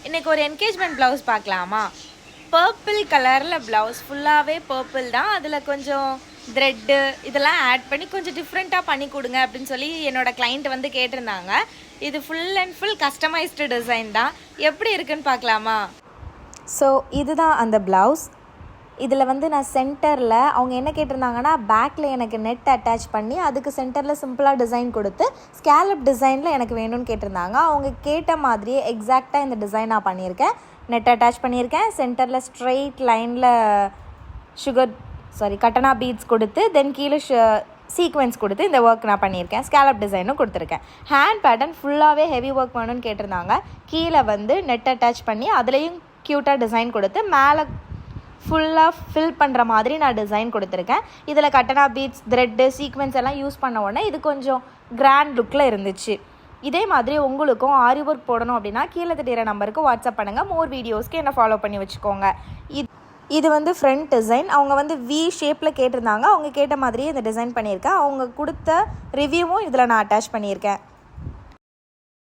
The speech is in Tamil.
இன்றைக்கி ஒரு என்கேஜ்மெண்ட் ப்ளவுஸ் பார்க்கலாமா? பர்பிள் கலரில் ப்ளவுஸ், ஃபுல்லாகவே பர்பிள் தான். அதில் கொஞ்சம் த்ரெட்டு இதெல்லாம் ஆட் பண்ணி கொஞ்சம் டிஃப்ரெண்ட்டாக பண்ணி கொடுங்க அப்படின்னு சொல்லி என்னோடய கிளைண்ட் வந்து கேட்டிருந்தாங்க. இது full and full customised design தான். எப்படி இருக்குன்னு பார்க்கலாமா? ஸோ இதுதான் அந்த ப்ளவுஸ். இதில் வந்து நான் சென்டரில் அவங்க என்ன கேட்டிருந்தாங்கன்னா, பேக்கில் எனக்கு நெட் அட்டாச் பண்ணி அதுக்கு சென்டரில் சிம்பிளாக டிசைன் கொடுத்து ஸ்கேலப் டிசைனில் எனக்கு வேணும்னு கேட்டிருந்தாங்க. அவங்க கேட்ட மாதிரியே எக்ஸாக்டாக இந்த டிசைன் நான் பண்ணியிருக்கேன். நெட் அட்டாச் பண்ணியிருக்கேன். சென்டரில் ஸ்ட்ரெயிட் லைனில் கட்டனா பீட்ஸ் கொடுத்து தென் கீழே சீக்வென்ஸ் கொடுத்து இந்த ஒர்க் நான் பண்ணியிருக்கேன். ஸ்கேலப் டிசைனும் கொடுத்துருக்கேன். ஹேண்ட் பேட்டர்ன் ஃபுல்லாகவே ஹெவி ஒர்க் வேணும்னு கேட்டிருந்தாங்க. கீழே வந்து நெட் அட்டாச் பண்ணி அதுலேயும் க்யூட்டாக டிசைன் கொடுத்து மேலே ஃபுல்லாக ஃபில் பண்ணுற மாதிரி நான் டிசைன் கொடுத்துருக்கேன். இதில் கட்டனா பீட்ஸ், த்ரெட்டு, சீக்வென்ஸ் எல்லாம் யூஸ் பண்ண உடனே இது கொஞ்சம் கிராண்ட் லுக்கில் இருந்துச்சு. இதே மாதிரி உங்களுக்கும் ஆரி ஒர்க் போடணும் அப்படின்னா கீழே தெரிகிற நம்பருக்கு வாட்ஸ்அப் பண்ணுங்கள். மோர் வீடியோஸ்க்கு என்னை ஃபாலோ பண்ணி வச்சுக்கோங்க. இது வந்து ஃப்ரண்ட் டிசைன். அவங்க வந்து வி ஷேப்பில் கேட்டிருந்தாங்க. அவங்க கேட்ட மாதிரியே இந்த டிசைன் பண்ணியிருக்கேன். அவங்க கொடுத்த ரிவ்யூவும் இதில் நான் அட்டாச் பண்ணியிருக்கேன்.